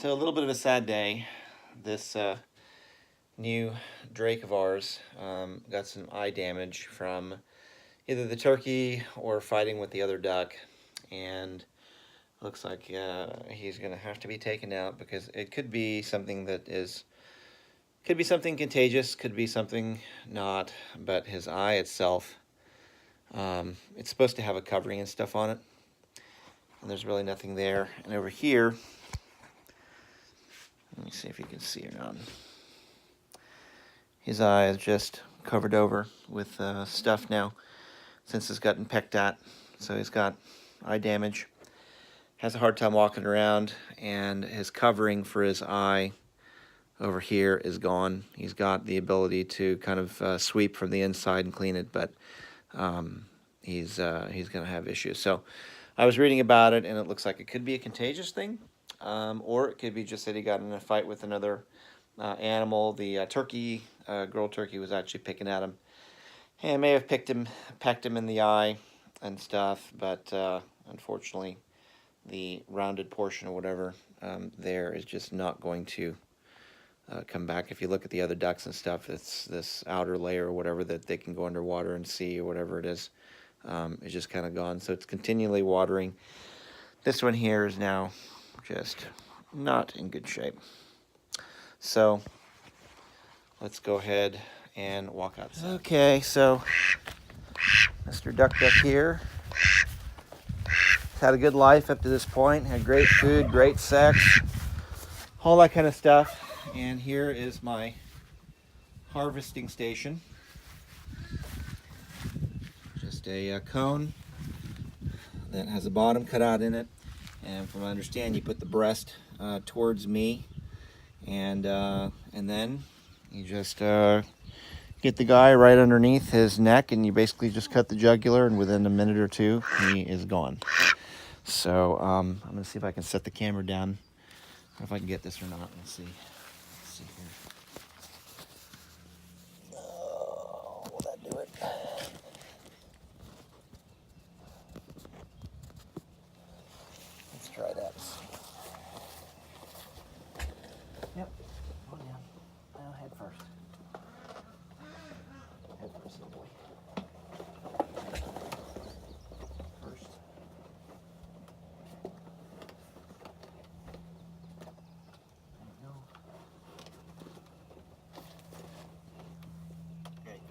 So a little bit of a sad day. This new drake of ours got some eye damage from either the turkey or fighting with the other duck, and looks like he's going to have to be taken out because it could be something could be something contagious, could be something not, but his eye itself, it's supposed to have a covering and stuff on it, and there's really nothing there. And over here, let me see if you can see or not. His eye is just covered over with stuff now since it's gotten pecked at. So he's got eye damage, has a hard time walking around, and his covering for his eye over here is gone. He's got the ability to kind of sweep from the inside and clean it, but he's going to have issues. So I was reading about it, and it looks like it could be a contagious thing, or it could be just that he got in a fight with another animal. The turkey, girl turkey, was actually picking at him, and may have pecked him in the eye and stuff. But unfortunately, the rounded portion or whatever there is just not going to come back. If you look at the other ducks and stuff, it's this outer layer or whatever that they can go underwater and see, or whatever it is. It's just kind of gone. So it's continually watering. This one here is now just not in good shape. So let's go ahead and walk outside. Okay, so Mr. Duck here had a good life up to this point, had great food, great sex, all that kind of stuff. And here is my harvesting station. Just a cone that has a bottom cut out in it, and from what I understand, you put the breast towards me, and then you just get the guy right underneath his neck, and you basically just cut the jugular, and within a minute or two, he is gone. So I'm gonna see if I can set the camera down, or if I can get this or not. Let's see. Let's see here. Oh, will that do it? Let's try that. Yep. Oh yeah. Well, head first. Head first, little boy. First. There you go. Right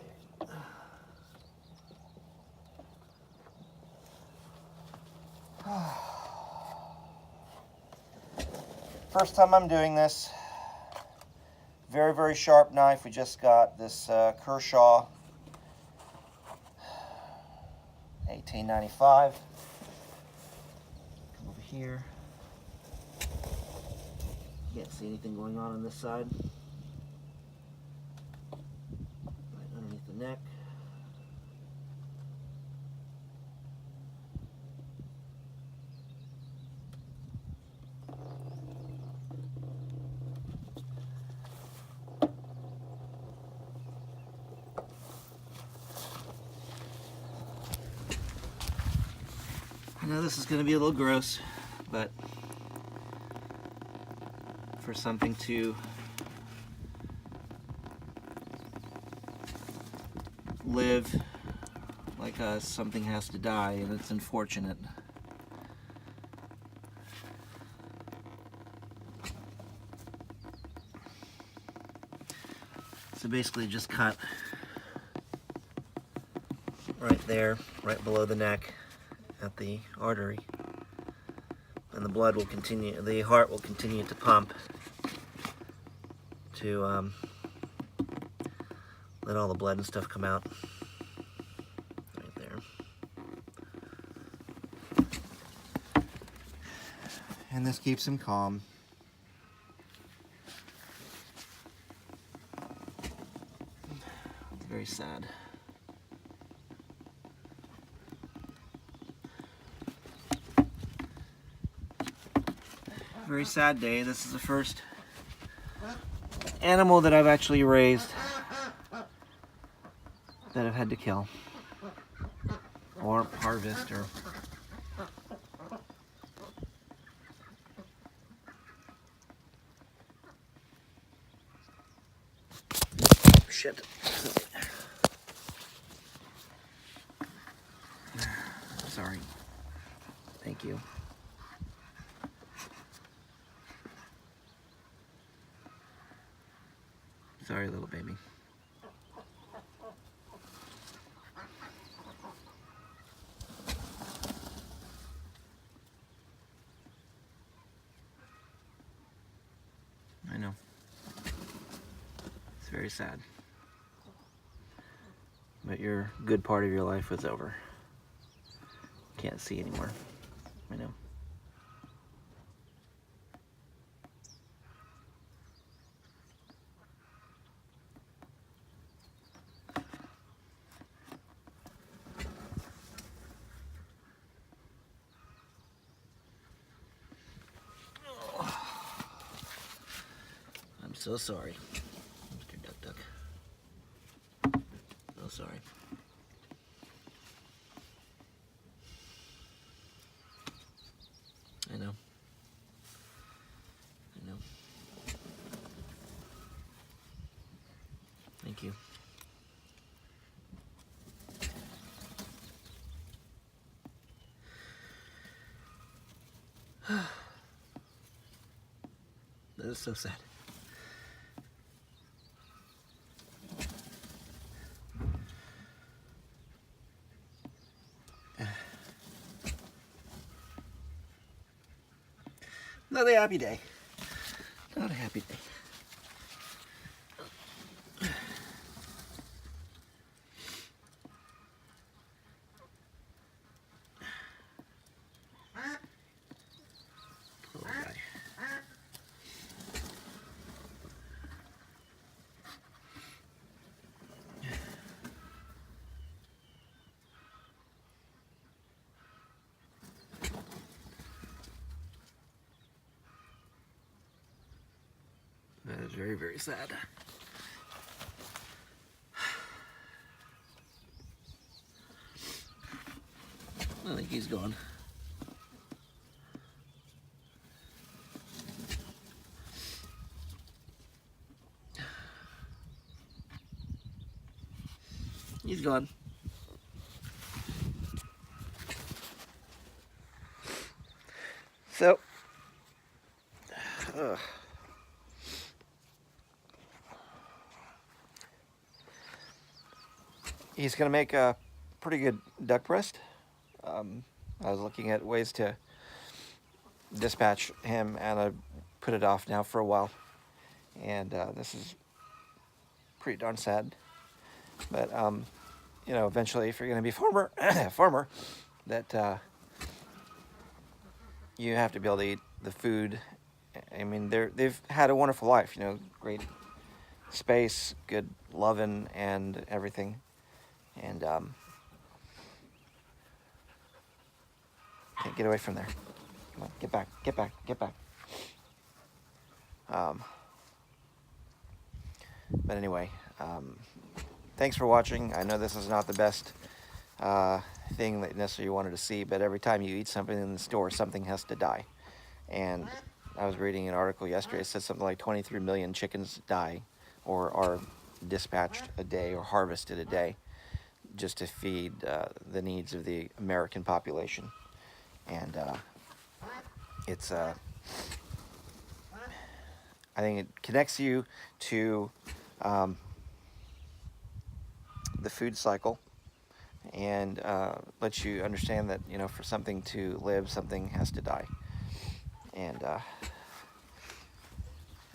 there. First time I'm doing this. Very, very sharp knife. We just got this Kershaw 1895. Come over here. Can't see anything going on this side. Right underneath the neck. I know this is going to be a little gross, but for something to live like us, something has to die, and it's unfortunate. So basically just cut right there, right below the neck at the artery, and the blood will continue, the heart will continue to pump to let all the blood and stuff come out right there. And this keeps him calm. It's very sad. Very sad day. This is the first animal that I've actually raised that I've had to kill or harvest or shit. Sorry. Thank you. Sorry, little baby. I know. It's very sad. But your good part of your life was over. Can't see anymore. I know. I'm so sorry, Mr. Duck Duck. So sorry. I know. I know. Thank you. That is so sad. Not a happy day. Not a happy day. Poor guy. That is very, very sad. I think he's gone. He's gone. So, he's gonna make a pretty good duck breast. I was looking at ways to dispatch him, and I put it off now for a while. And this is pretty darn sad. But you know, eventually, if you're going to be farmer, that you have to be able to eat the food. I mean, they've had a wonderful life. You know, great space, good loving, and everything. And can't get away from there. Come on, get back, get back, get back. But anyway, thanks for watching. I know this is not the best thing that necessarily you wanted to see, but every time you eat something in the store, something has to die. And I was reading an article yesterday. It said something like 23 million chickens die or are dispatched a day or harvested a day just to feed the needs of the American population. And it's I think it connects you to the food cycle and lets you understand that, you know, for something to live, something has to die. And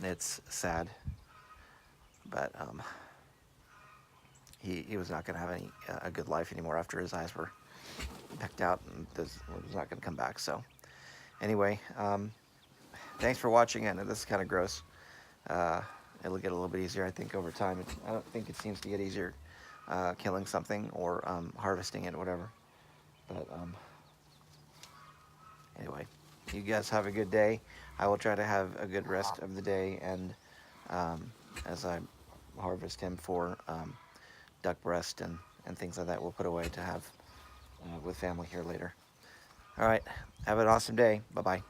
it's sad, but he was not going to have a good life anymore after his eyes were pecked out, and was not going to come back. So anyway, thanks for watching. I know this is kind of gross. It'll get a little bit easier, I think, over time. I don't think it seems to get easier killing something or harvesting it or whatever. But anyway, you guys have a good day. I will try to have a good rest of the day, and as I harvest him for duck breast and things like that, we'll put away to have with family here later. All right, have an awesome day. Bye-bye.